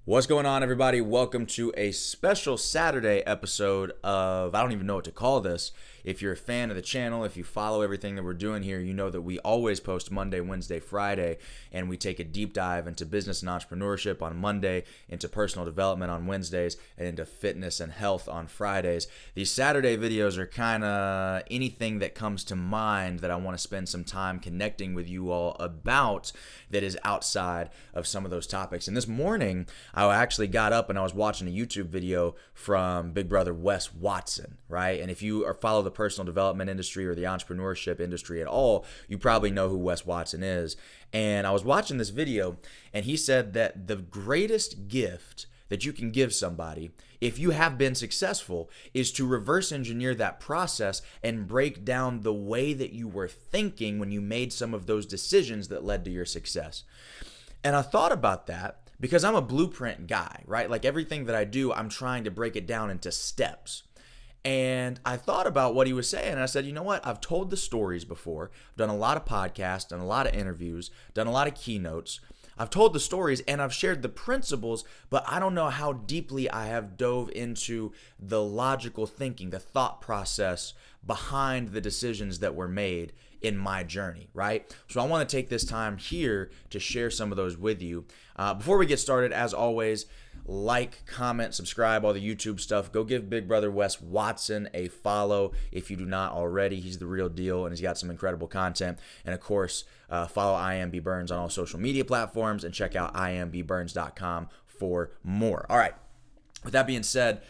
What's going on, everybody? Welcome to a special Saturday episode of, I don't even know what to call this. If you're a fan of the channel, if you follow everything that we're doing here, you know that we always post Monday, Wednesday, Friday, and we take a deep dive into business and entrepreneurship on Monday, into personal development on Wednesdays, and into fitness and health on Fridays. These Saturday videos are kind of anything that comes to mind that I want to spend some time connecting with you all about that is outside of some of those topics. And this morning, I actually got up and I was watching a YouTube video from Big Brother Wes Watson, right? And if you follow the personal development industry or the entrepreneurship industry at all, you probably know who Wes Watson is. And I was watching this video and he said that the greatest gift that you can give somebody if you have been successful is to reverse engineer that process and break down the way that you were thinking when you made some of those decisions that led to your success. And I thought about that because I'm a blueprint guy, right? Like everything that I do, I'm trying to break it down into steps. And I thought about what he was saying, and I said, you know what? I've told the stories before. I've done a lot of podcasts, done a lot of interviews, done a lot of keynotes. I've told the stories and I've shared the principles, but I don't know how deeply I have dove into the logical thinking, the thought process behind the decisions that were made in my journey, right? So I want to take this time here to share some of those with you. Before we get started, as always, like, comment, subscribe, all the YouTube stuff. Go give Big Brother Wes Watson a follow if you do not already. He's the real deal, and he's got some incredible content. And of course, follow I Am B Burns on all social media platforms and check out iambburns.com for more. All right, with that being said,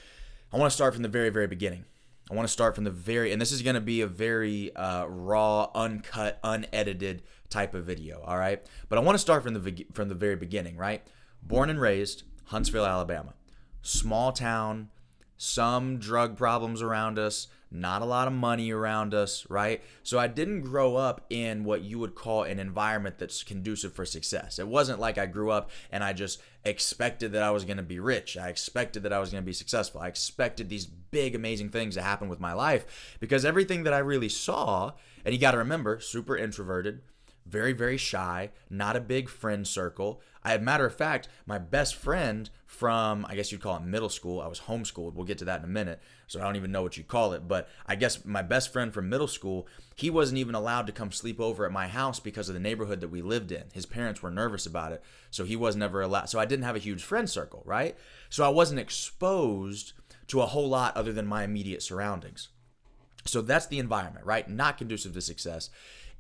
I want to start from the very, very beginning. I want to start from and this is going to be a very raw, uncut, unedited type of video, all right? But I want to start from the very beginning, right? Born and raised Huntsville, Alabama. Small town, some drug problems around us, not a lot of money around us, right? So I didn't grow up in what you would call an environment that's conducive for success. It wasn't like I grew up and I just expected that I was going to be rich. I expected that I was going to be successful. I expected these big, amazing things to happen with my life because everything that I really saw, and you got to remember, super introverted, very, very shy, not a big friend circle. Matter of fact, my best friend from, I guess you'd call it middle school, I was homeschooled. We'll get to that in a minute. So I don't even know what you call it. But I guess my best friend from middle school, he wasn't even allowed to come sleep over at my house because of the neighborhood that we lived in. His parents were nervous about it. So he was never allowed. So I didn't have a huge friend circle, right? So I wasn't exposed to a whole lot other than my immediate surroundings. So that's the environment, right? Not conducive to success.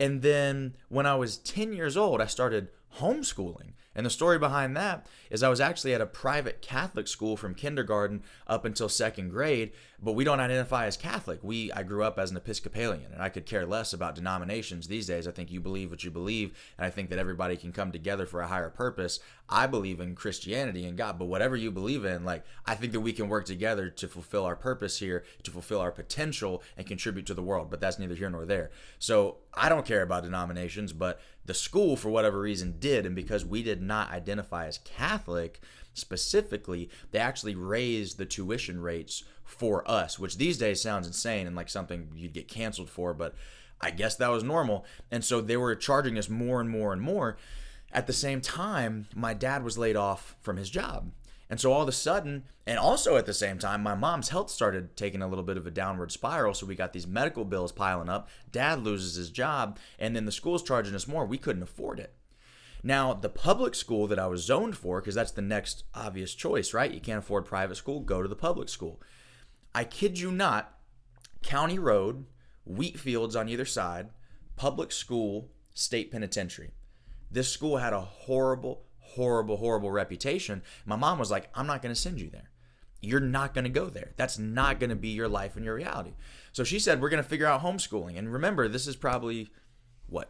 And then when I was 10 years old, I started homeschooling. And the story behind that is I was actually at a private Catholic school from kindergarten up until second grade, but we don't identify as Catholic. I grew up as an Episcopalian, and I could care less about denominations these days. I think you believe what you believe, and I think that everybody can come together for a higher purpose. I believe in Christianity and God, but whatever you believe in, I think that we can work together to fulfill our purpose here, to fulfill our potential and contribute to the world, but that's neither here nor there. So I don't care about denominations, but the school, for whatever reason, did, and because we did not identify as Catholic specifically, they actually raised the tuition rates for us, which these days sounds insane and like something you'd get canceled for, but I guess that was normal. And so they were charging us more and more and more. At the same time, my dad was laid off from his job. And so all of a sudden, and also at the same time, my mom's health started taking a little bit of a downward spiral. So we got these medical bills piling up. Dad loses his job, and then the school's charging us more. We couldn't afford it. Now, the public school that I was zoned for, because that's the next obvious choice, right? You can't afford private school, go to the public school. I kid you not, county road, wheat fields on either side, public school, state penitentiary. This school had a horrible reputation. My mom was like, I'm not going to send you there. You're not going to go there. That's not going to be your life and your reality. So she said, we're going to figure out homeschooling. And remember, this is probably,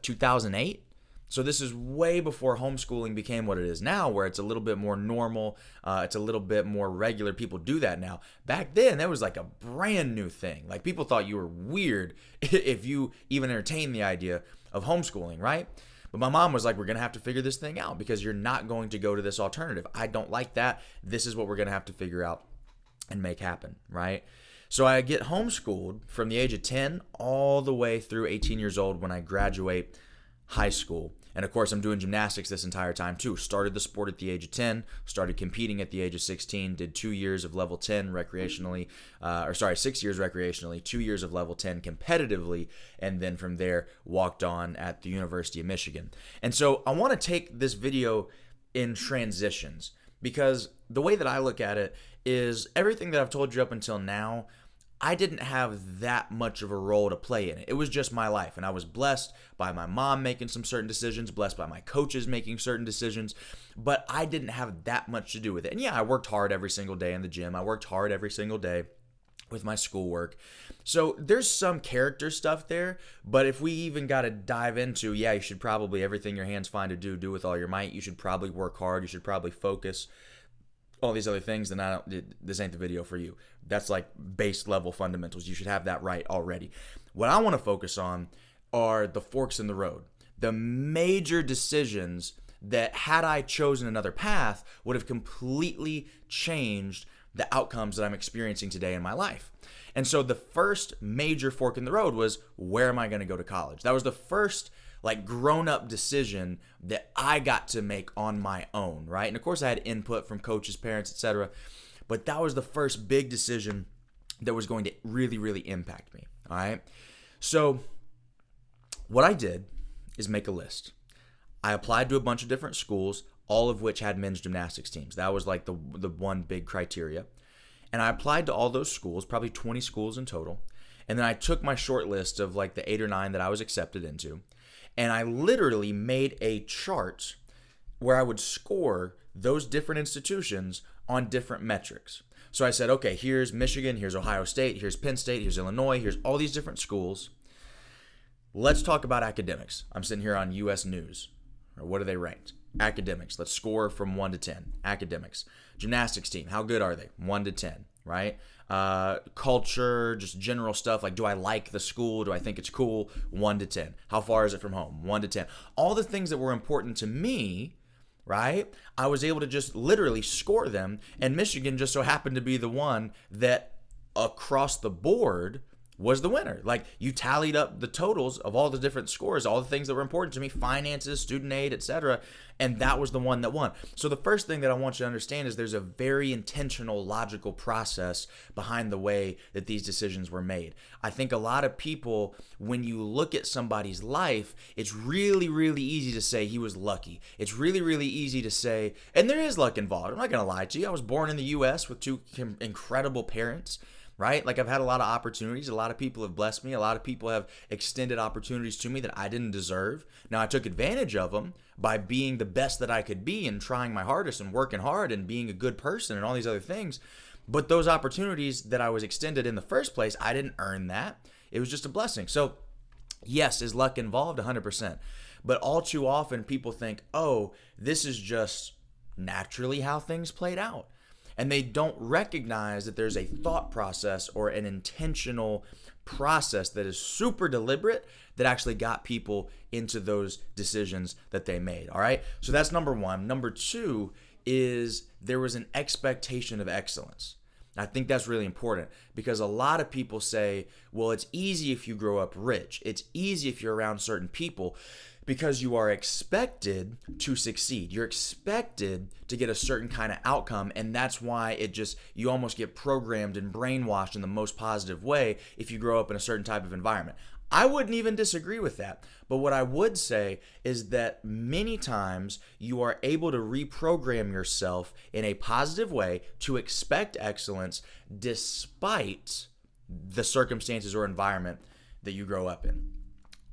2008? So this is way before homeschooling became what it is now, where it's a little bit more normal. It's a little bit more regular. People do that now. Back then, that was like a brand new thing. Like people thought you were weird if you even entertained the idea of homeschooling, right? But my mom was like, we're going to have to figure this thing out because you're not going to go to this alternative. I don't like that. This is what we're going to have to figure out and make happen, right? So I get homeschooled from the age of 10 all the way through 18 years old when I graduate high school. And of course, I'm doing gymnastics this entire time too. Started the sport at the age of 10, started competing at the age of 16, did 2 years of level 10 recreationally, 6 years recreationally, 2 years of level 10 competitively, and then from there walked on at the University of Michigan. And so I want to take this video in transitions, because the way that I look at it is everything that I've told you up until now, I didn't have that much of a role to play in it. It was just my life, and I was blessed by my mom making some certain decisions, blessed by my coaches making certain decisions, but I didn't have that much to do with it. And yeah, I worked hard every single day in the gym. I worked hard every single day with my schoolwork. So there's some character stuff there, but if we even got to dive into, yeah, you should probably, everything your hands find to do with all your might. You should probably work hard. You should probably focus, all these other things, then this ain't the video for you. That's like base level fundamentals. You should have that right already. What I want to focus on are the forks in the road, the major decisions that, had I chosen another path, would have completely changed the outcomes that I'm experiencing today in my life. And so the first major fork in the road was, where am I going to go to college? That was the first like grown-up decision that I got to make on my own, right? And of course I had input from coaches, parents, etc. But that was the first big decision that was going to really, really impact me, all right? So what I did is make a list. I applied to a bunch of different schools, all of which had men's gymnastics teams. That was like the one big criteria. And I applied to all those schools, probably 20 schools in total. And then I took my short list of like the 8 or 9 that I was accepted into, and I literally made a chart where I would score those different institutions on different metrics. So I said, okay, here's Michigan, here's Ohio State, here's Penn State, here's Illinois, here's all these different schools. Let's talk about academics. I'm sitting here on US News. Or what are they ranked? Academics. Let's score from 1 to 10. Academics. Gymnastics team. How good are they? 1 to 10, right? Culture, just general stuff like, do I like the school? Do I think it's cool? 1 to 10. How far is it from home? 1 to 10. All the things that were important to me, right? I was able to just literally score them, and Michigan just so happened to be the one that across the board was the winner. Like, you tallied up the totals of all the different scores, all the things that were important to me, finances, student aid, etc., and that was the one that won. So the first thing that I want you to understand is there's a very intentional, logical process behind the way that these decisions were made. I think a lot of people, when you look at somebody's life, it's really, really easy to say he was lucky. It's really, really easy to say, and there is luck involved. I'm not going to lie to you. I was born in the U.S. with 2 incredible parents, right? Like, I've had a lot of opportunities. A lot of people have blessed me. A lot of people have extended opportunities to me that I didn't deserve. Now, I took advantage of them by being the best that I could be and trying my hardest and working hard and being a good person and all these other things. But those opportunities that I was extended in the first place, I didn't earn that. It was just a blessing. So, yes, is luck involved? 100%. But all too often, people think, oh, this is just naturally how things played out. And they don't recognize that there's a thought process or an intentional process that is super deliberate that actually got people into those decisions that they made. All right. So that's number one. Number two is there was an expectation of excellence. I think that's really important, because a lot of people say, well, it's easy if you grow up rich. It's easy if you're around certain people, because you are expected to succeed. You're expected to get a certain kind of outcome, and that's why you almost get programmed and brainwashed in the most positive way if you grow up in a certain type of environment. I wouldn't even disagree with that. But what I would say is that many times you are able to reprogram yourself in a positive way to expect excellence despite the circumstances or environment that you grow up in.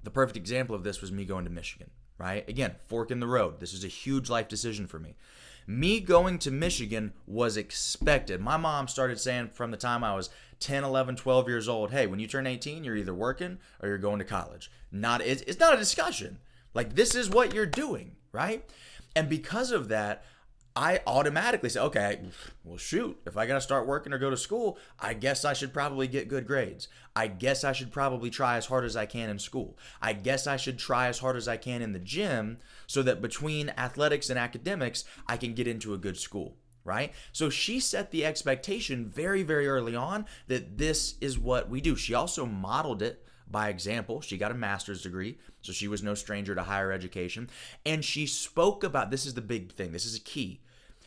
The perfect example of this was me going to Michigan, right? Again, fork in the road. This is a huge life decision for me. Me going to Michigan was expected. My mom started saying from the time I was 10, 11, 12 years old, hey, when you turn 18, you're either working or you're going to college. It's not a discussion. Like, this is what you're doing, right? And because of that, I automatically say, okay, well, shoot, if I got to start working or go to school, I guess I should probably get good grades. I guess I should probably try as hard as I can in school. I guess I should try as hard as I can in the gym so that between athletics and academics, I can get into a good school, right? So she set the expectation very, very early on that this is what we do. She also modeled it by example. She got a master's degree, so she was no stranger to higher education. And she spoke about, this is the big thing, this is a key.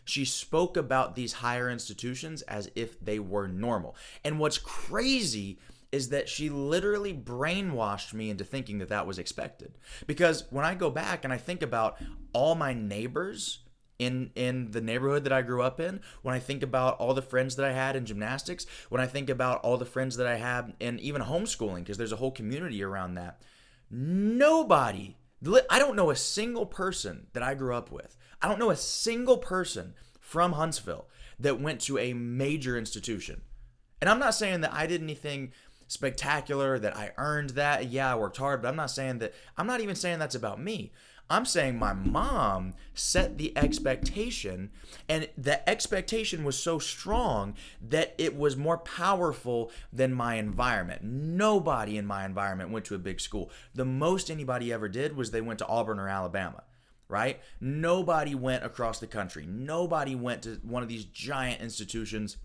She spoke about these higher institutions as if they were normal. And what's crazy is that she literally brainwashed me into thinking that that was expected. Because when I go back and I think about all my neighbors in the neighborhood that I grew up in, when I think about all the friends that I had in gymnastics, when I think about all the friends that I had in even homeschooling, because there's a whole community around that, nobody, I don't know a single person that I grew up with. I don't know a single person from Huntsville that went to a major institution. And I'm not saying that I did anything spectacular, that I earned that. Yeah, I worked hard, but I'm not even saying that's about me. I'm saying my mom set the expectation, and the expectation was so strong that it was more powerful than my environment. Nobody in my environment went to a big school. The most anybody ever did was they went to Auburn or Alabama, right? Nobody went across the country. Nobody went to one of these giant institutions,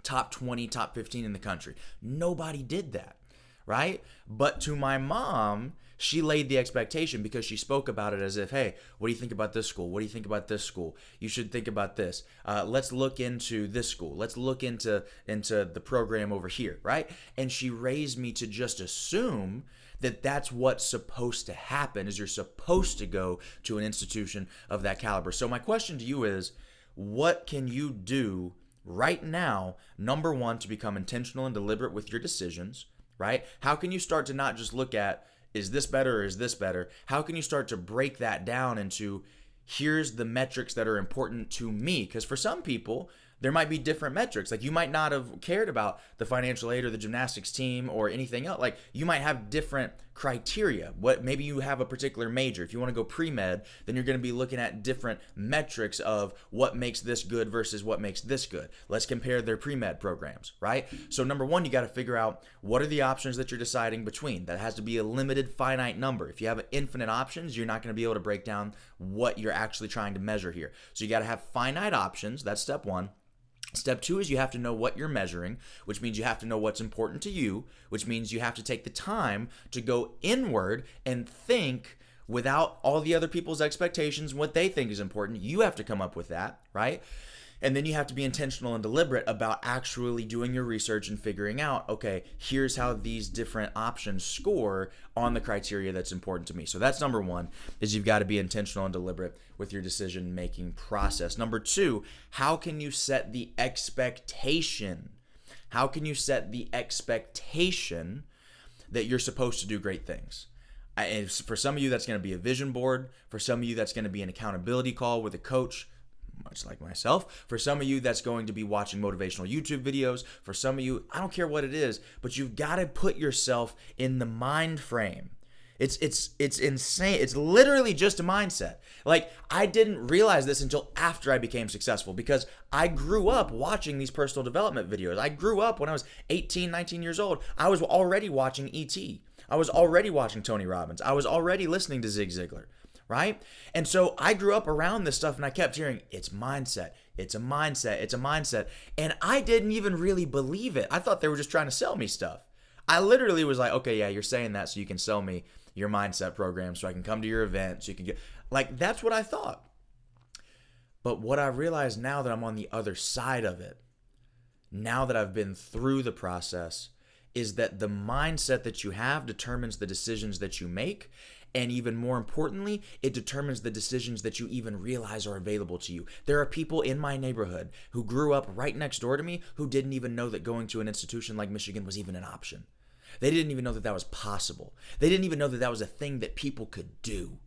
top 20, top 15 in the country. Nobody did that, right? But to my mom, she laid the expectation because she spoke about it as if, hey, what do you think about this school? What do you think about this school? You should think about this. Let's look into this school. Let's look into the program over here, right? And she raised me to just assume that that's what's supposed to happen, is you're supposed to go to an institution of that caliber. So my question to you is, what can you do right now, number one, to become intentional and deliberate with your decisions, right? How can you start to not just look at, is this better or is this better? How can you start to break that down into, here's the metrics that are important to me? Because for some people, there might be different metrics. Like, you might not have cared about the financial aid or the gymnastics team or anything else. Like, you might have different criteria. Maybe you have a particular major. If you want to go pre-med, then you're going to be looking at different metrics of what makes this good versus what makes this good. Let's compare their pre-med programs, right? So number one, you got to figure out what are the options that you're deciding between. That has to be a limited, finite number. If you have infinite options, you're not going to be able to break down what you're actually trying to measure here. So you got to have finite options. That's step one. Step two is you have to know what you're measuring, which means you have to know what's important to you, which means you have to take the time to go inward and think without all the other people's expectations and what they think is important. You have to come up with that, right? And then you have to be intentional and deliberate about actually doing your research and figuring out, okay, here's how these different options score on the criteria that's important to me. So that's number one, is you've got to be intentional and deliberate with your decision-making process. Number two, how can you set the expectation? How can you set the expectation that you're supposed to do great things? And for some of you, that's going to be a vision board. For some of you, that's going to be an accountability call with a coach, much like myself. For some of you, that's going to be watching motivational YouTube videos. For some of you, I don't care what it is, but you've got to put yourself in the mind frame. It's insane. It's literally just a mindset. Like, I didn't realize this until after I became successful, because I grew up watching these personal development videos. I grew up when I was 18, 19 years old. I was already watching E.T. I was already watching Tony Robbins. I was already listening to Zig Ziglar. Right? And so I grew up around this stuff, and I kept hearing, it's mindset, it's a mindset, it's a mindset. And I didn't even really believe it. I thought they were just trying to sell me stuff. I literally was like, okay, yeah, you're saying that so you can sell me your mindset program, so I can come to your event, so you can get, like, that's what I thought. But what I realized now that I'm on the other side of it, now that I've been through the process, is that the mindset that you have determines the decisions that you make. And even more importantly, it determines the decisions that you even realize are available to you. There are people in my neighborhood who grew up right next door to me who didn't even know that going to an institution like Michigan was even an option. They didn't even know that that was possible. They didn't even know that that was a thing that people could do.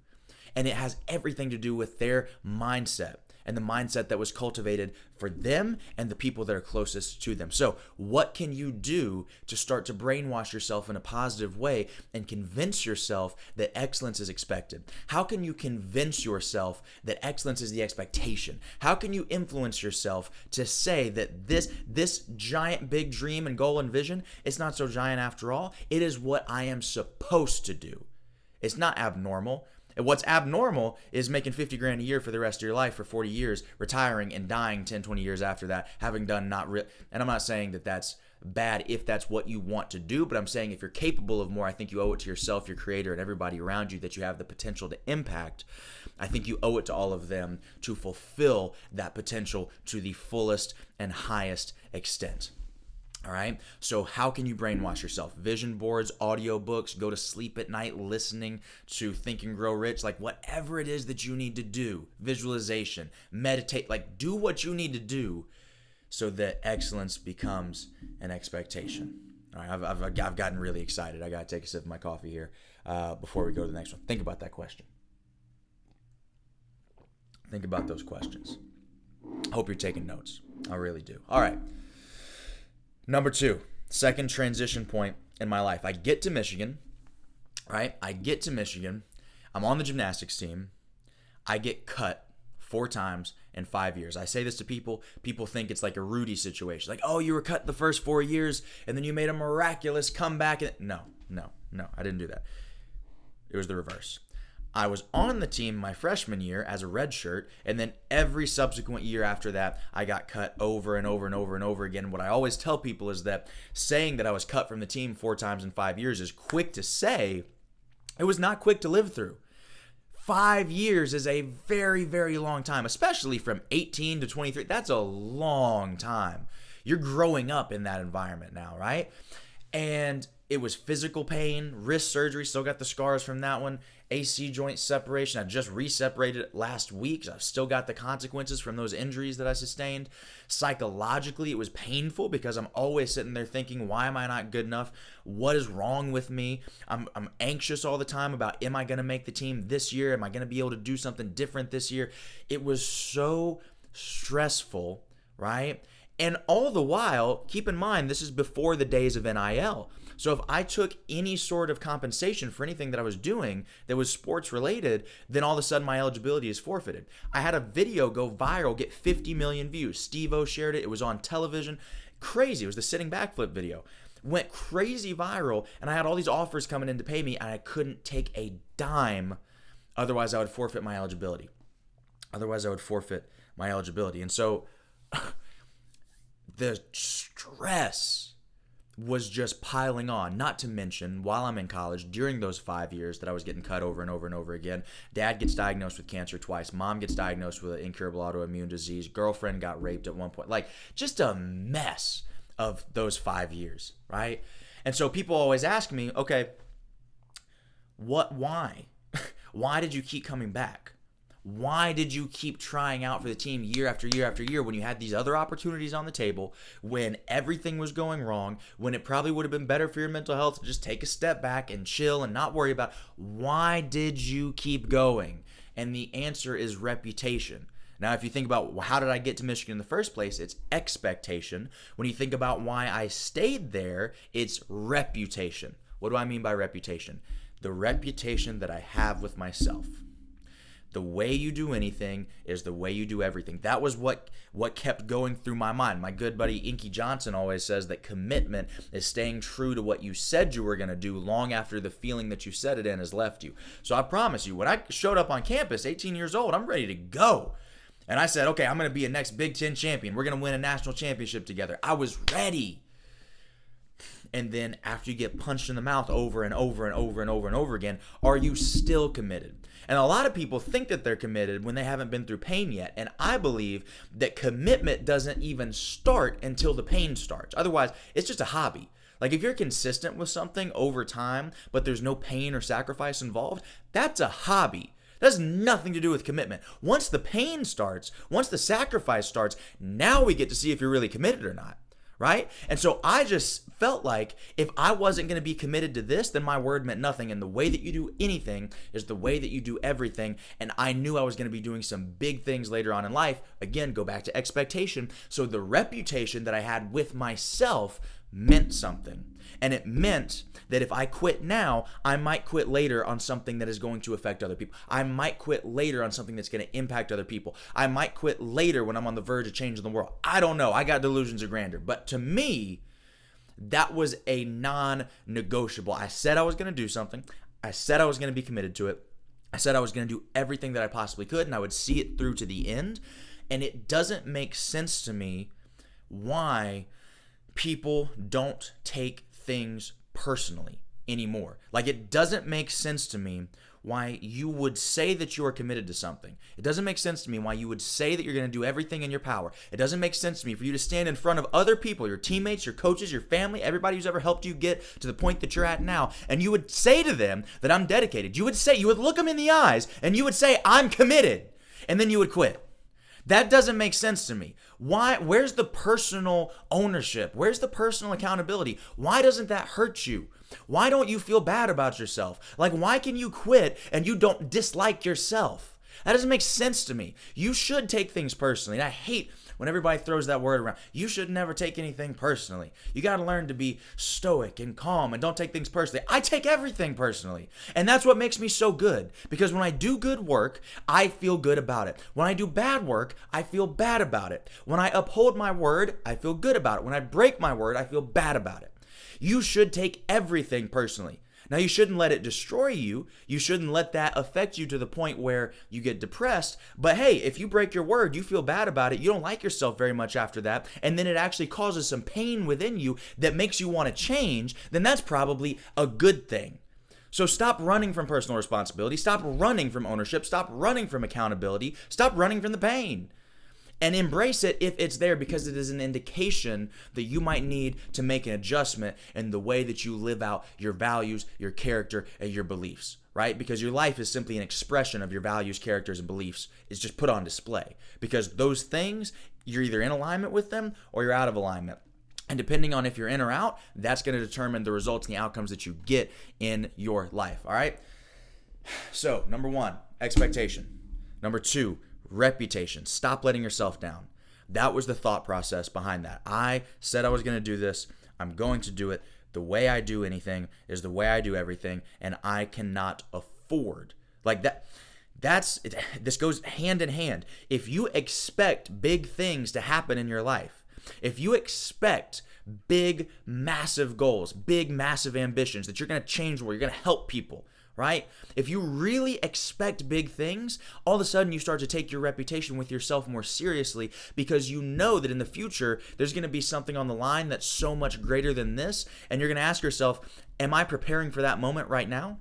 And it has everything to do with their mindset, and the mindset that was cultivated for them and the people that are closest to them. So what can you do to start to brainwash yourself in a positive way and convince yourself that excellence is expected? How can you convince yourself that excellence is the expectation? How can you influence yourself to say that this giant big dream and goal and vision, it's not so giant after all. It is what I am supposed to do. It's not abnormal. And what's abnormal is making 50 grand a year for the rest of your life for 40 years, retiring and dying 10, 20 years after that, having done not real. And I'm not saying that that's bad if that's what you want to do, but I'm saying if you're capable of more, I think you owe it to yourself, your creator, and everybody around you that you have the potential to impact. I think you owe it to all of them to fulfill that potential to the fullest and highest extent. All right. So how can you brainwash yourself? Vision boards, audiobooks, go to sleep at night listening to Think and Grow Rich, like whatever it is that you need to do, visualization, meditate, like do what you need to do so that excellence becomes an expectation. All right. I've gotten really excited. I got to take a sip of my coffee here before we go to the next one. Think about that question. Think about those questions. Hope you're taking notes. I really do. All right. Number 2, second transition point in my life. I get to Michigan, right? I'm on the gymnastics team. I get cut 4 times in 5 years. I say this to people. People think it's like a Rudy situation. Like, oh, you were cut the first 4 years and then you made a miraculous comeback. No, I didn't do that. It was the reverse. I was on the team my freshman year as a redshirt, and then every subsequent year after that, I got cut over and over and over and over again. What I always tell people is that saying that I was cut from the team 4 times in 5 years is quick to say. It was not quick to live through. 5 years is a very, very long time, especially from 18 to 23. That's a long time. You're growing up in that environment now, right? And it was physical pain, wrist surgery, still got the scars from that one, AC joint separation. I just re-separated it last week. So I've still got the consequences from those injuries that I sustained. Psychologically, it was painful because I'm always sitting there thinking, why am I not good enough? What is wrong with me? I'm anxious all the time about, am I going to make the team this year? Am I going to be able to do something different this year? It was so stressful, right? And all the while, keep in mind, this is before the days of NIL. So if I took any sort of compensation for anything that I was doing that was sports related, then all of a sudden my eligibility is forfeited. I had a video go viral, get 50 million views. Steve-O shared it. It was on television. Crazy. It was the sitting backflip video. Went crazy viral, and I had all these offers coming in to pay me, and I couldn't take a dime. Otherwise, I would forfeit my eligibility. And so the stress was just piling on, not to mention while I'm in college during those 5 years that I was getting cut over and over and over again. Dad gets diagnosed with cancer twice. Mom gets diagnosed with an incurable autoimmune disease. Girlfriend got raped at one point. Like, just a mess of those 5 years, right? And so people always ask me, okay, why? Why did you keep coming back? Why did you keep trying out for the team year after year after year when you had these other opportunities on the table, when everything was going wrong, when it probably would have been better for your mental health to just take a step back and chill and not worry about why did you keep going? And the answer is reputation. Now, if you think about how did I get to Michigan in the first place, it's expectation. When you think about why I stayed there, it's reputation. What do I mean by reputation? The reputation that I have with myself. The way you do anything is the way you do everything. That was what kept going through my mind. My good buddy Inky Johnson always says that commitment is staying true to what you said you were going to do long after the feeling that you said it in has left you. So I promise you, when I showed up on campus, 18 years old, I'm ready to go. And I said, okay, I'm going to be a next Big Ten champion. We're going to win a national championship together. I was ready. And then after you get punched in the mouth over and over and over and over and over again, are you still committed? And a lot of people think that they're committed when they haven't been through pain yet. And I believe that commitment doesn't even start until the pain starts. Otherwise, it's just a hobby. Like if you're consistent with something over time, but there's no pain or sacrifice involved, that's a hobby. That has nothing to do with commitment. Once the pain starts, once the sacrifice starts, now we get to see if you're really committed or not. Right? And so I just felt like if I wasn't going to be committed to this, then my word meant nothing. And the way that you do anything is the way that you do everything. And I knew I was going to be doing some big things later on in life. Again, go back to expectation. So the reputation that I had with myself meant something. And it meant that if I quit now, I might quit later on something that is going to affect other people. I might quit later on something that's going to impact other people. I might quit later when I'm on the verge of changing the world. I don't know. I got delusions of grandeur. But to me, that was a non-negotiable. I said I was going to do something. I said I was going to be committed to it. I said I was going to do everything that I possibly could, and I would see it through to the end. And it doesn't make sense to me why people don't take things personally anymore. Like, it doesn't make sense to me why you would say that you are committed to something. It doesn't make sense to me why you would say that you're going to do everything in your power. It doesn't make sense to me for you to stand in front of other people, your teammates, your coaches, your family, everybody who's ever helped you get to the point that you're at now, and you would say to them that I'm dedicated. You would look them in the eyes and you would say, I'm committed, and then you would quit. That doesn't make sense to me. Why? Where's the personal ownership? Where's the personal accountability? Why doesn't that hurt you? Why don't you feel bad about yourself? Like, why can you quit and you don't dislike yourself? That doesn't make sense to me. You should take things personally. And I hate when everybody throws that word around. You should never take anything personally. You got to learn to be stoic and calm and don't take things personally. I take everything personally. And that's what makes me so good. Because when I do good work, I feel good about it. When I do bad work, I feel bad about it. When I uphold my word, I feel good about it. When I break my word, I feel bad about it. You should take everything personally. Now, you shouldn't let it destroy you. You shouldn't let that affect you to the point where you get depressed. But hey, if you break your word, you feel bad about it, you don't like yourself very much after that, and then it actually causes some pain within you that makes you want to change, then that's probably a good thing. So stop running from personal responsibility. Stop running from ownership. Stop running from accountability. Stop running from the pain. And embrace it if it's there, because it is an indication that you might need to make an adjustment in the way that you live out your values, your character, and your beliefs, right? Because your life is simply an expression of your values, characters, and beliefs. It's just put on display. Because those things, you're either in alignment with them or you're out of alignment. And depending on if you're in or out, that's going to determine the results and the outcomes that you get in your life, all right? So, number 1, expectation. Number 2, reputation. Stop letting yourself down. That was the thought process behind that. I said I was going to do this. I'm going to do it. The way I do anything is the way I do everything, and I cannot afford like that. This goes hand in hand. If you expect big things to happen in your life, if you expect big, massive goals, big, massive ambitions that you're going to change the world, you're going to help people, right? If you really expect big things, all of a sudden you start to take your reputation with yourself more seriously, because you know that in the future there's going to be something on the line that's so much greater than this, and you're going to ask yourself, am I preparing for that moment right now?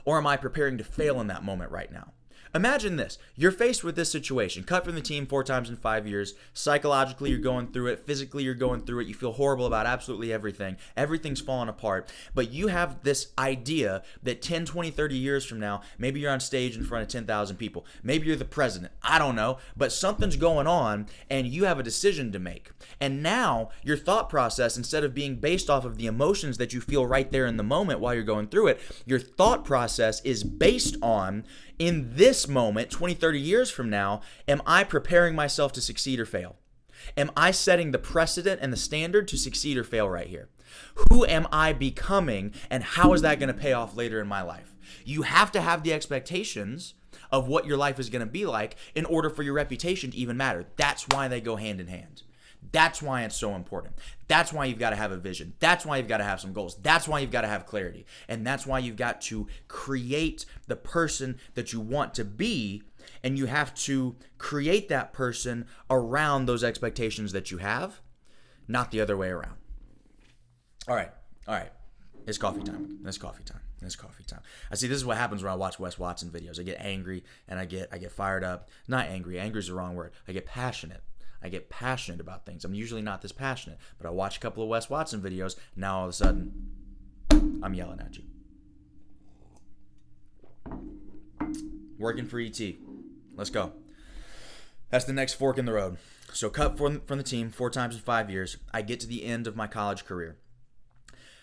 Or am I preparing to fail in that moment right now? Imagine this. You're faced with this situation. Cut from the team 4 times in 5 years. Psychologically, you're going through it. Physically, you're going through it. You feel horrible about absolutely everything. Everything's falling apart. But you have this idea that 10, 20, 30 years from now, maybe you're on stage in front of 10,000 people. Maybe you're the president. I don't know. But something's going on, and you have a decision to make. And now, your thought process, instead of being based off of the emotions that you feel right there in the moment while you're going through it, your thought process is based on, in this moment, 20, 30 years from now, am I preparing myself to succeed or fail? Am I setting the precedent and the standard to succeed or fail right here? Who am I becoming, and how is that going to pay off later in my life? You have to have the expectations of what your life is going to be like in order for your reputation to even matter. That's why they go hand in hand. That's why it's so important. That's why you've got to have a vision. That's why you've got to have some goals. That's why you've got to have clarity. And that's why you've got to create the person that you want to be, and you have to create that person around those expectations that you have, not the other way around. All right. It's coffee time. It's coffee time. I see, this is what happens when I watch Wes Watson videos. I get angry and I get fired up. Not angry. Angry is the wrong word. I get passionate. About things. I'm usually not this passionate, but I watch a couple of Wes Watson videos. Now all of a sudden, I'm yelling at you. Working for ET. Let's go. That's the next fork in the road. So cut from the team 4 times in 5 years. I get to the end of my college career.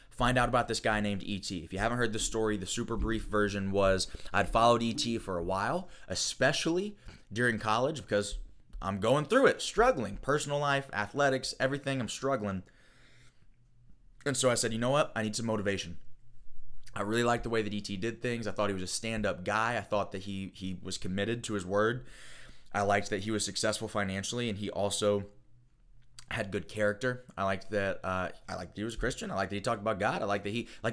Find out about this guy named ET. If you haven't heard the story, the super brief version was I'd followed ET for a while, especially during college, because I'm going through it, struggling. Personal life, athletics, everything, I'm struggling. And so I said, you know what? I need some motivation. I really liked the way that ET did things. I thought he was a stand-up guy. I thought that he was committed to his word. I liked that he was successful financially, and he also had good character. I liked that. I liked that he was a Christian. I liked that he talked about God. I liked that I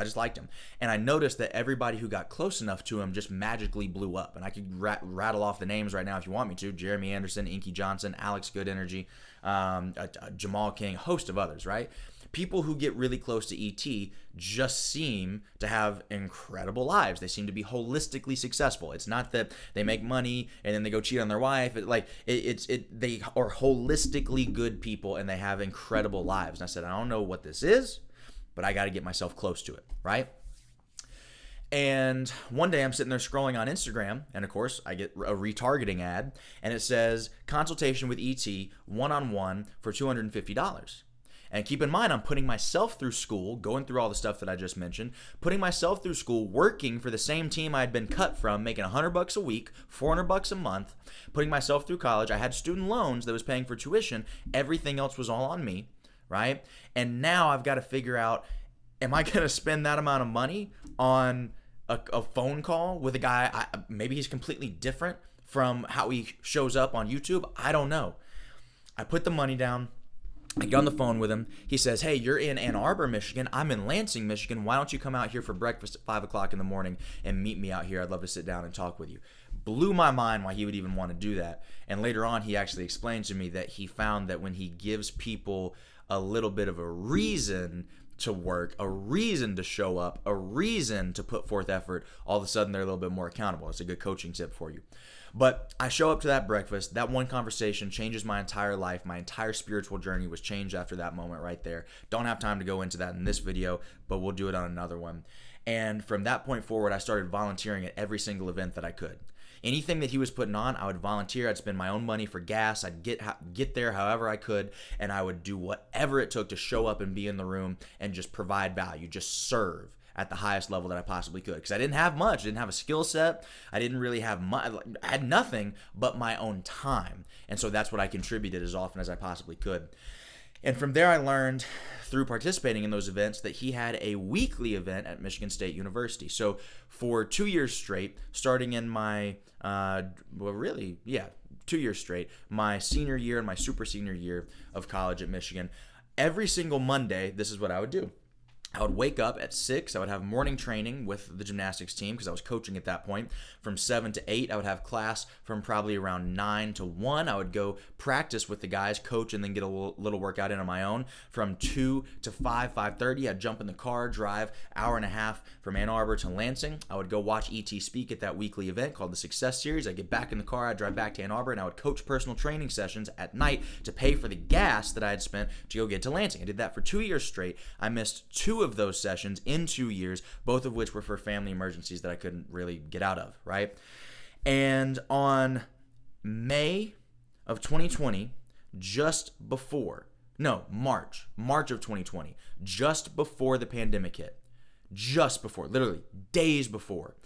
just liked him. And I noticed that everybody who got close enough to him just magically blew up. And I could rattle off the names right now if you want me to. Jeremy Anderson, Inky Johnson, Alex Good Energy, Jamal King, a host of others, right? People who get really close to ET just seem to have incredible lives. They seem to be holistically successful. It's not that they make money and then they go cheat on their wife. They are holistically good people and they have incredible lives. And I said, I don't know what this is, but I got to get myself close to it, right? And one day I'm sitting there scrolling on Instagram, and of course I get a retargeting ad, and it says consultation with ET one-on-one for $250. And keep in mind, I'm putting myself through school, going through all the stuff that I just mentioned, putting myself through school, working for the same team I had been cut from, making $100 a week, $400 a month, putting myself through college. I had student loans that was paying for tuition. Everything else was all on me, right? And now I've got to figure out, am I going to spend that amount of money on a phone call with a guy? Maybe he's completely different from how he shows up on YouTube. I don't know. I put the money down. I get on the phone with him. He says, hey, you're in Ann Arbor, Michigan. I'm in Lansing, Michigan. Why don't you come out here for breakfast at 5 o'clock in the morning and meet me out here? I'd love to sit down and talk with you. Blew my mind why he would even want to do that. And later on, he actually explained to me that he found that when he gives people a little bit of a reason to work, a reason to show up, a reason to put forth effort, all of a sudden they're a little bit more accountable. It's a good coaching tip for you. But I show up to that breakfast. That one conversation changes my entire life. My entire spiritual journey was changed after that moment right there. Don't have time to go into that in this video, but we'll do it on another one. And from that point forward, I started volunteering at every single event that I could. Anything that he was putting on, I would volunteer. I'd spend my own money for gas. I'd get there however I could, and I would do whatever it took to show up and be in the room and just provide value, just serve at the highest level that I possibly could. Because I didn't have much. I didn't have a skill set. I didn't really have much. I had nothing but my own time. And so that's what I contributed as often as I possibly could. And from there, I learned through participating in those events that he had a weekly event at Michigan State University. So for 2 years straight, starting in my, 2 years straight, my senior year and my super senior year of college at Michigan, every single Monday, this is what I would do. I would wake up at 6. I would have morning training with the gymnastics team because I was coaching at that point. From 7 to 8, I would have class from probably around 9 to 1. I would go practice with the guys, coach, and then get a little workout in on my own. From 2 to 5, 5:30, I'd jump in the car, drive hour and a half from Ann Arbor to Lansing. I would go watch ET speak at that weekly event called the Success Series. I'd get back in the car, I'd drive back to Ann Arbor, and I would coach personal training sessions at night to pay for the gas that I had spent to go get to Lansing. I did that for 2 years straight. I missed 2 of those sessions in 2 years, both of which were for family emergencies that I couldn't really get out of, right? And on May of 2020, March of 2020, just before the pandemic hit, literally days before,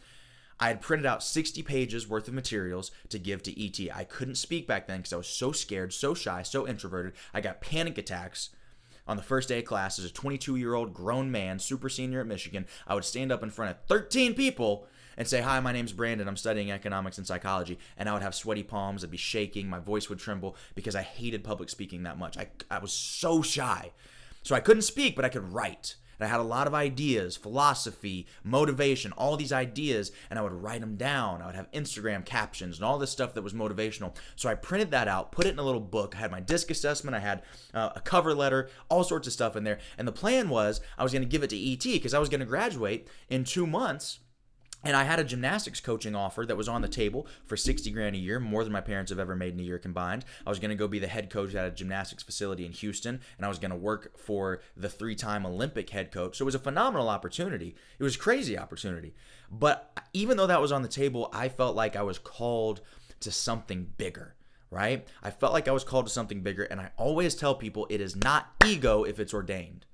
I had printed out 60 pages worth of materials to give to ET. I couldn't speak back then because I was so scared, so shy, so introverted. I got panic attacks. On the first day of class, as a 22-year-old grown man, super senior at Michigan, I would stand up in front of 13 people and say, hi, my name's Brandon. I'm studying economics and psychology. And I would have sweaty palms. I'd be shaking. My voice would tremble because I hated public speaking that much. I was so shy. So I couldn't speak, but I could write. And I had a lot of ideas, philosophy, motivation, all these ideas, and I would write them down. I would have Instagram captions and all this stuff that was motivational. So I printed that out, put it in a little book. I had my disc assessment. I had a cover letter, all sorts of stuff in there. And the plan was I was going to give it to ET because I was going to graduate in 2 months. And I had a gymnastics coaching offer that was on the table for $60,000 a year, more than my parents have ever made in a year combined. I was going to go be the head coach at a gymnastics facility in Houston, and I was going to work for the 3-time Olympic head coach. So it was a phenomenal opportunity. It was a crazy opportunity. But even though that was on the table, I felt like I was called to something bigger, right? I felt like I was called to something bigger, and I always tell people it is not ego if it's ordained.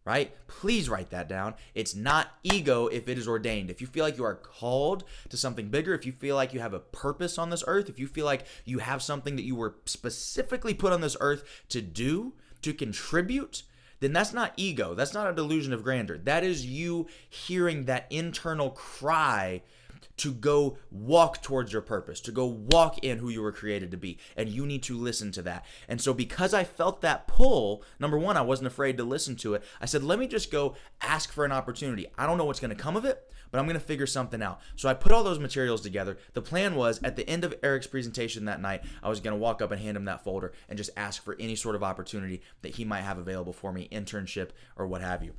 Right? Please write that down. It's not ego if it is ordained. If you feel like you are called to something bigger, if you feel like you have a purpose on this earth, if you feel like you have something that you were specifically put on this earth to do, to contribute, then that's not ego. That's not a delusion of grandeur. That is you hearing that internal cry to go walk towards your purpose, to go walk in who you were created to be. And you need to listen to that. And so because I felt that pull, number one, I wasn't afraid to listen to it. I said, let me just go ask for an opportunity. I don't know what's going to come of it, but I'm going to figure something out. So I put all those materials together. The plan was at the end of Eric's presentation that night, I was going to walk up and hand him that folder and just ask for any sort of opportunity that he might have available for me, internship or what have you.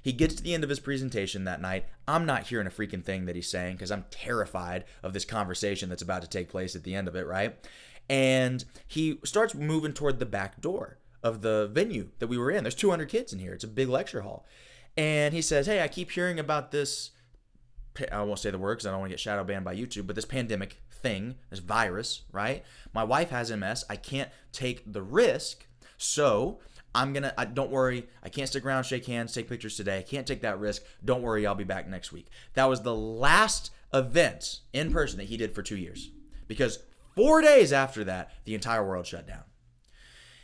He gets to the end of his presentation that night. I'm not hearing a freaking thing that he's saying because I'm terrified of this conversation that's about to take place at the end of it, right? And he starts moving toward the back door of the venue that we were in. There's 200 kids in here. It's a big lecture hall. And he says, hey, I keep hearing about this, I won't say the word because I don't want to get shadow banned by YouTube, but this pandemic thing, this virus, right? My wife has MS. I can't take the risk. So don't worry, I can't stick around, shake hands, take pictures today. I can't take that risk. Don't worry, I'll be back next week. That was the last event in person that he did for 2 years. Because 4 days after that, the entire world shut down.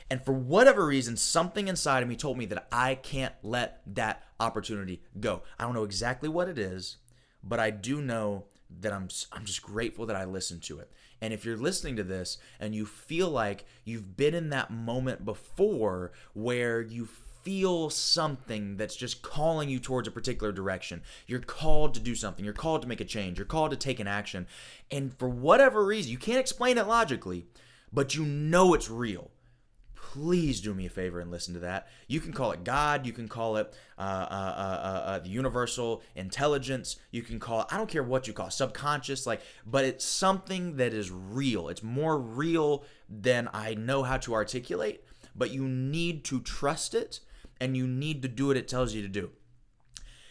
And for whatever reason, something inside of me told me that I can't let that opportunity go. I don't know exactly what it is, but I do know that I'm just grateful that I listened to it. And if you're listening to this and you feel like you've been in that moment before where you feel something that's just calling you towards a particular direction, you're called to do something, you're called to make a change, you're called to take an action, and for whatever reason, you can't explain it logically, but you know it's real. Please do me a favor and listen to that. You can call it God. You can call it the universal intelligence. You can call it, I don't care what you call it, subconscious, but it's something that is real. It's more real than I know how to articulate, but you need to trust it and you need to do what it tells you to do.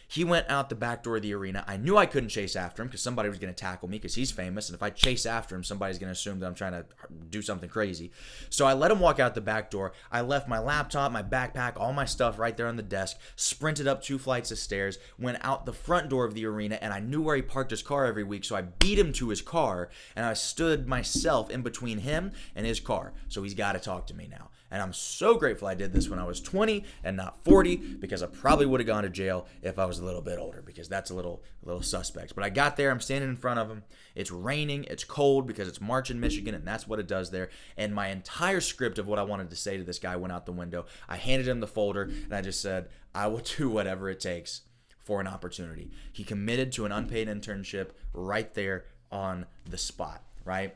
He went out the back door of the arena. I knew I couldn't chase after him because somebody was going to tackle me because he's famous. And if I chase after him, somebody's going to assume that I'm trying to do something crazy. So I let him walk out the back door. I left my laptop, my backpack, all my stuff right there on the desk, sprinted up 2 flights of stairs, went out the front door of the arena, and I knew where he parked his car every week. So I beat him to his car, and I stood myself in between him and his car. So he's got to talk to me now. And I'm so grateful I did this when I was 20 and not 40 because I probably would have gone to jail if I was a little bit older because that's a little suspect. But I got there. I'm standing in front of him. It's raining. It's cold because it's March in Michigan, and that's what it does there. And my entire script of what I wanted to say to this guy went out the window. I handed him the folder, and I just said, I will do whatever it takes for an opportunity. He committed to an unpaid internship right there on the spot, right?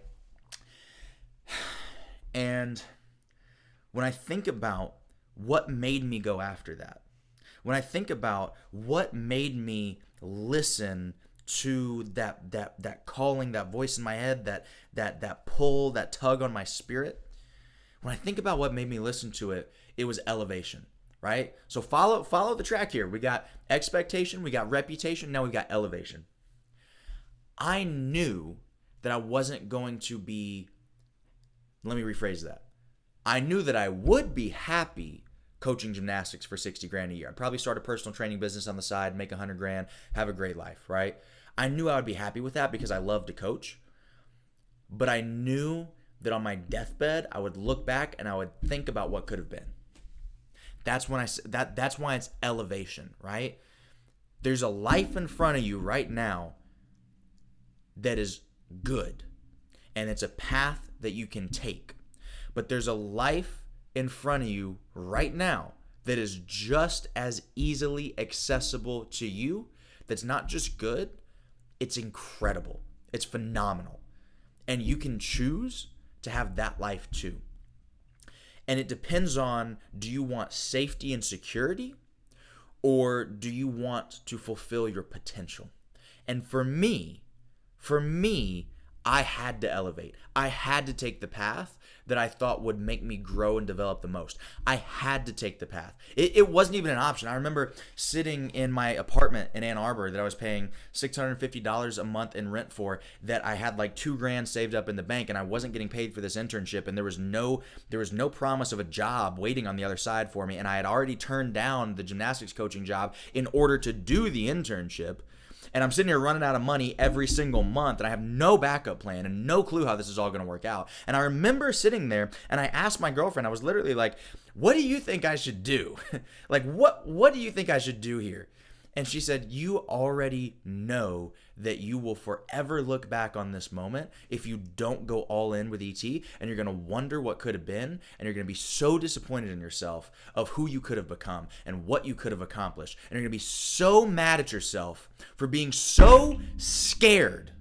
And when I think about what made me go after that, when I think about what made me listen to that calling, that voice in my head, that pull, that tug on my spirit, when I think about what made me listen to it, it was elevation, right? So follow the track here. We got expectation, we got reputation, now we got elevation. I knew that I wasn't going to be, let me rephrase that. I knew that I would be happy coaching gymnastics for 60 grand a year. I'd probably start a personal training business on the side, make 100 grand, have a great life, right? I knew I would be happy with that because I love to coach. But I knew that on my deathbed, I would look back and I would think about what could have been. That's why it's elevation, right? There's a life in front of you right now that is good, and it's a path that you can take. But there's a life in front of you right now that is just as easily accessible to you, that's not just good, it's incredible. It's phenomenal. And you can choose to have that life too. And it depends on, do you want safety and security, or do you want to fulfill your potential? And for me, I had to elevate. I had to take the path that I thought would make me grow and develop the most. I had to take the path. It wasn't even an option. I remember sitting in my apartment in Ann Arbor that I was paying $650 a month in rent for, that I had like $2 grand saved up in the bank, and I wasn't getting paid for this internship, and there was no promise of a job waiting on the other side for me, and I had already turned down the gymnastics coaching job in order to do the internship. And I'm sitting here running out of money every single month, and I have no backup plan and no clue how this is all going to work out. And I remember sitting there, and I asked my girlfriend, I was literally like, what do you think I should do? Like, what do you think I should do here? And she said, you already know that you will forever look back on this moment if you don't go all in with ET, and you're going to wonder what could have been, and you're going to be so disappointed in yourself of who you could have become and what you could have accomplished. And you're going to be so mad at yourself for being so scared,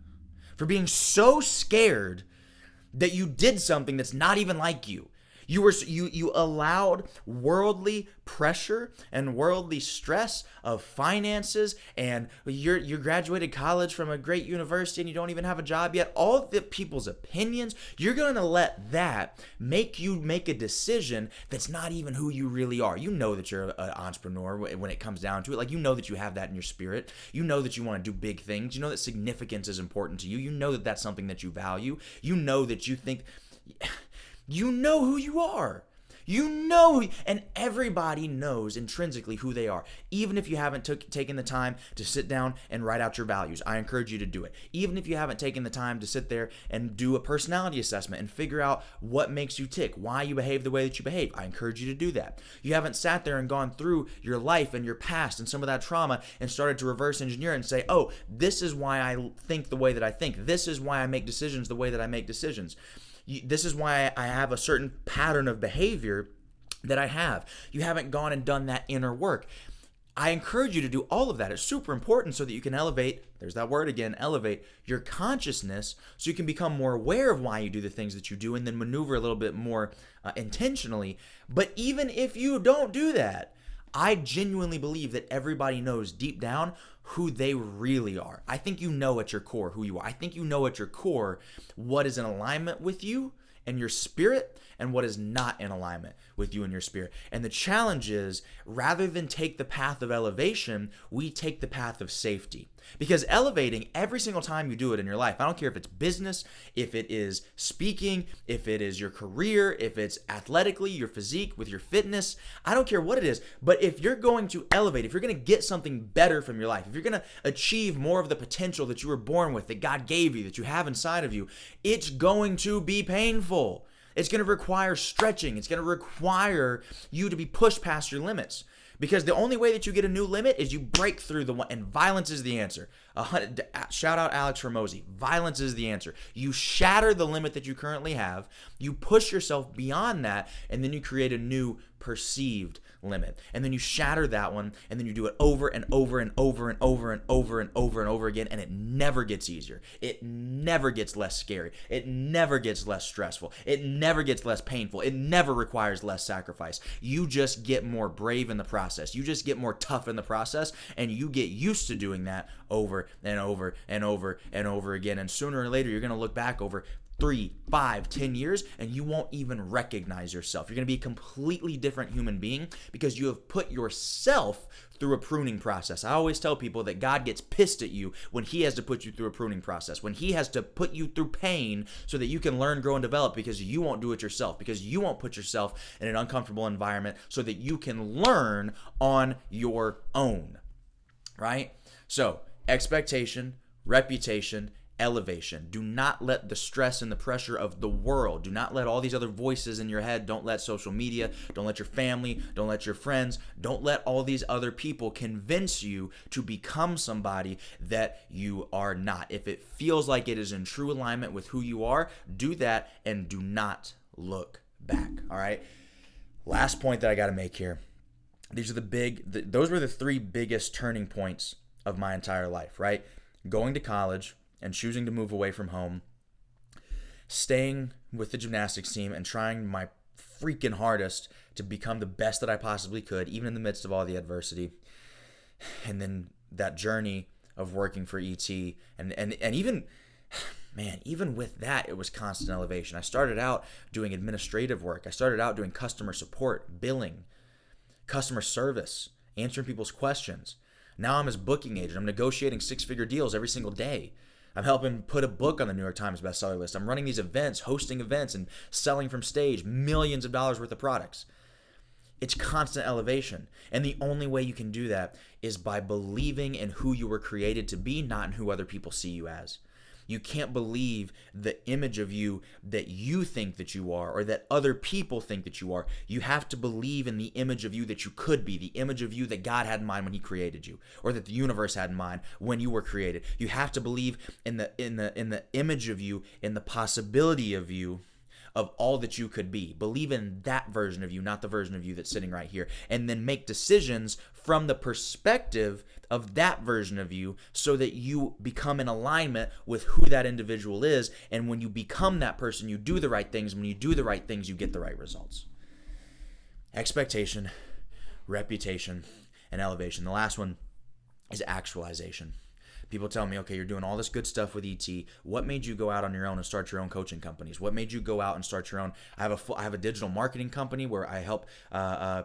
that you did something that's not even like you. You allowed worldly pressure and worldly stress of finances, and you graduated college from a great university and you don't even have a job yet. All the people's opinions, you're going to let that make you make a decision that's not even who you really are. You know that you're an entrepreneur when it comes down to it. Like, you know that you have that in your spirit. You know that you want to do big things. You know that significance is important to you. You know that that's something that you value. You know that you think... You know who you are. And everybody knows intrinsically who they are. Even if you haven't taken the time to sit down and write out your values, I encourage you to do it. Even if you haven't taken the time to sit there and do a personality assessment and figure out what makes you tick, why you behave the way that you behave, I encourage you to do that. You haven't sat there and gone through your life and your past and some of that trauma and started to reverse engineer and say, oh, this is why I think the way that I think. This is why I make decisions the way that I make decisions. This is why I have a certain pattern of behavior that I have. You haven't gone and done that inner work. I encourage you to do all of that. It's super important so that you can elevate, there's that word again, elevate your consciousness, so you can become more aware of why you do the things that you do and then maneuver a little bit more intentionally. But even if you don't do that, I genuinely believe that everybody knows deep down who they really are. I think you know at your core who you are. I think you know at your core what is in alignment with you and your spirit and what is not in alignment with you and your spirit. And the challenge is, rather than take the path of elevation, we take the path of safety. Because elevating, every single time you do it in your life, I don't care if it's business, if it is speaking, if it is your career, if it's athletically, your physique, with your fitness, I don't care what it is. But if you're going to elevate, if you're going to get something better from your life, if you're going to achieve more of the potential that you were born with, that God gave you, that you have inside of you, it's going to be painful. It's going to require stretching. It's going to require you to be pushed past your limits. Because the only way that you get a new limit is you break through the one, and violence is the answer. Shout out Alex Ramosi. Violence is the answer. You shatter the limit that you currently have, you push yourself beyond that, and then you create a new perceived limit. And then you shatter that one, and then you do it over and over and over and over and over and over and over again, and it never gets easier. It never gets less scary. It never gets less stressful. It never gets less painful. It never requires less sacrifice. You just get more brave in the process. You just get more tough in the process, and you get used to doing that over and over and over and over again. And sooner or later, you're going to look back over 3, 5, 10 years, and you won't even recognize yourself. You're going to be a completely different human being because you have put yourself through a pruning process. I always tell people that God gets pissed at you when he has to put you through a pruning process, when he has to put you through pain so that you can learn, grow, and develop, because you won't do it yourself, because you won't put yourself in an uncomfortable environment so that you can learn on your own, right? So, expectation, reputation, elevation. Do not let the stress and the pressure of the world, do not let all these other voices in your head, don't let social media, don't let your family, don't let your friends, don't let all these other people convince you to become somebody that you are not. If it feels like it is in true alignment with who you are, do that and do not look back. All right. Last point that I got to make here. Those were the 3 biggest turning points of my entire life, right? Going to college and choosing to move away from home, staying with the gymnastics team and trying my freaking hardest to become the best that I possibly could, even in the midst of all the adversity. And then that journey of working for ET, and even, man, even with that, it was constant elevation. I started out doing administrative work. I started out doing customer support, billing, customer service, answering people's questions. Now I'm his booking agent. I'm negotiating 6-figure deals every single day. I'm helping put a book on the New York Times bestseller list. I'm running these events, hosting events, and selling from stage millions of dollars worth of products. It's constant elevation. And the only way you can do that is by believing in who you were created to be, not in who other people see you as. You can't believe the image of you that you think that you are or that other people think that you are. You have to believe in the image of you that you could be, the image of you that God had in mind when he created you, or that the universe had in mind when you were created. You have to believe in the image of you, in the possibility of you, of all that you could be. Believe in that version of you, not the version of you that's sitting right here. And then make decisions from the perspective of that version of you so that you become in alignment with who that individual is. And when you become that person, you do the right things. When you do the right things, you get the right results. Expectation, reputation, and elevation. The last one is actualization. People tell me, okay, you're doing all this good stuff with ET. What made you go out on your own and start your own coaching companies? What made you go out and start your own? I have a digital marketing company where I help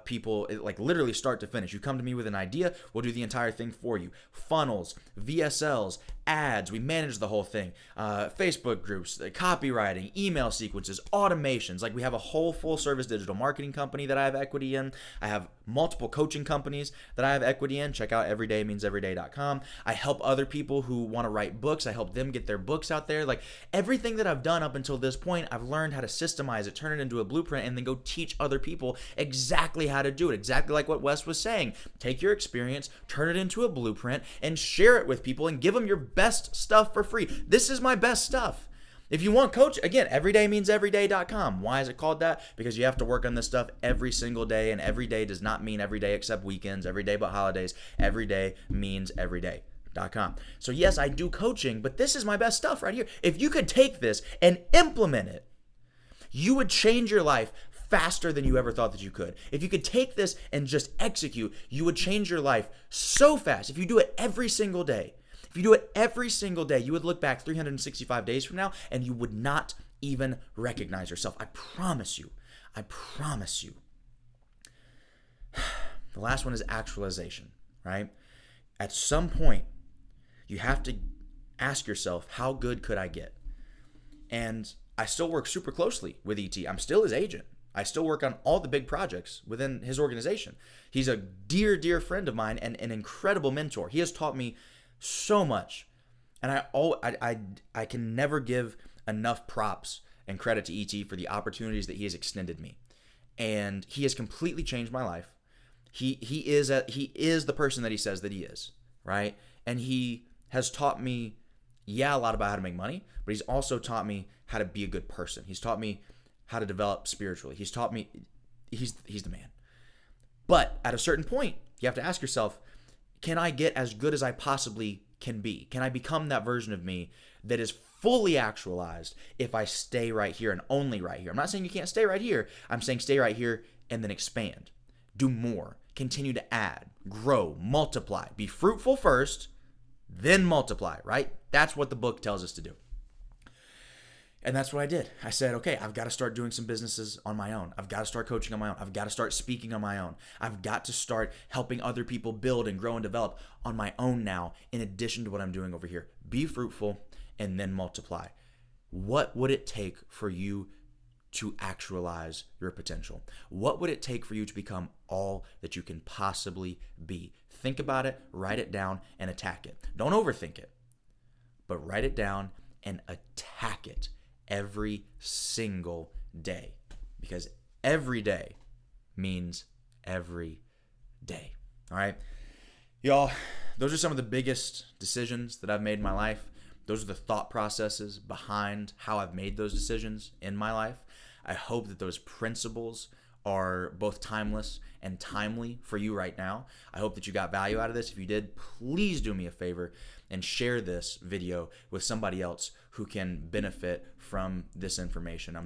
people, like literally start to finish. You come to me with an idea, we'll do the entire thing for you. Funnels, VSLs, ads, we manage the whole thing. Facebook groups, copywriting, email sequences, automations. Like we have a whole full service digital marketing company that I have equity in. I have multiple coaching companies that I have equity in. Check out everydaymeanseveryday.com. I help other people who want to write books. I help them get their books out there. Like everything that I've done up until this point, I've learned how to systemize it, turn it into a blueprint, and then go teach other people exactly how to do it. Exactly like what Wes was saying. Take your experience, turn it into a blueprint, and share it with people and give them your best stuff for free. This is my best stuff. If you want coach, again, everydaymeanseveryday.com. Why is it called that? Because you have to work on this stuff every single day, and every day does not mean every day except weekends, every day but holidays. Every day means every day.com. So yes, I do coaching, but this is my best stuff right here. If you could take this and implement it, you would change your life faster than you ever thought that you could. If you could take this and just execute, you would change your life so fast. If you do it every single day, you would look back 365 days from now and you would not even recognize yourself. I promise you. The last one is actualization, right? At some point, you have to ask yourself, how good could I get? And I still work super closely with ET. I'm still his agent. I still work on all the big projects within his organization. He's a dear, dear friend of mine and an incredible mentor. He has taught me so much. And I can never give enough props and credit to ET for the opportunities that he has extended me. And he has completely changed my life. He is the person that he says that he is, right? And he has taught me, a lot about how to make money, but he's also taught me how to be a good person. He's taught me how to develop spiritually. He's taught me, he's the man. But at a certain point, you have to ask yourself, can I get as good as I possibly can be? Can I become that version of me that is fully actualized if I stay right here and only right here? I'm not saying you can't stay right here. I'm saying stay right here and then expand. Do more. Continue to add, grow, multiply. Be fruitful first, then multiply, right? That's what the book tells us to do. And that's what I did. I said, okay, I've got to start doing some businesses on my own. I've got to start coaching on my own. I've got to start speaking on my own. I've got to start helping other people build and grow and develop on my own now, in addition to what I'm doing over here. Be fruitful and then multiply. What would it take for you to actualize your potential? What would it take for you to become all that you can possibly be? Think about it, write it down, and attack it. Don't overthink it, but write it down and attack it every single day, because every day means every day. All right, y'all, those are some of the biggest decisions that I've made in my life. Those are the thought processes behind how I've made those decisions in my life. I hope that those principles are both timeless and timely for you right now. I hope that you got value out of this. If you did, please do me a favor and share this video with somebody else who can benefit from this information.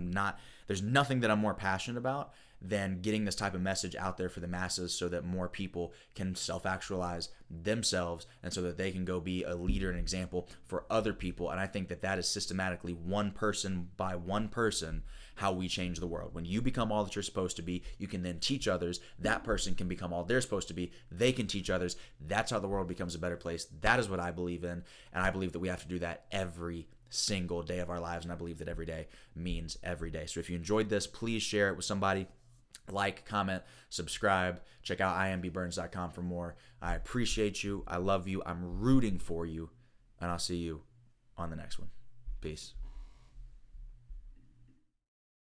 There's nothing that I'm more passionate about than getting this type of message out there for the masses so that more people can self-actualize themselves and so that they can go be a leader and example for other people. And I think that that is systematically, one person by one person, how we change the world. When you become all that you're supposed to be, you can then teach others. That person can become all they're supposed to be. They can teach others. That's how the world becomes a better place. That is what I believe in. And I believe that we have to do that every single day of our lives. And I believe that every day means every day. So if you enjoyed this, please share it with somebody. Like, comment, subscribe. Check out imbburns.com for more. I appreciate you. I love you. I'm rooting for you. And I'll see you on the next one. Peace.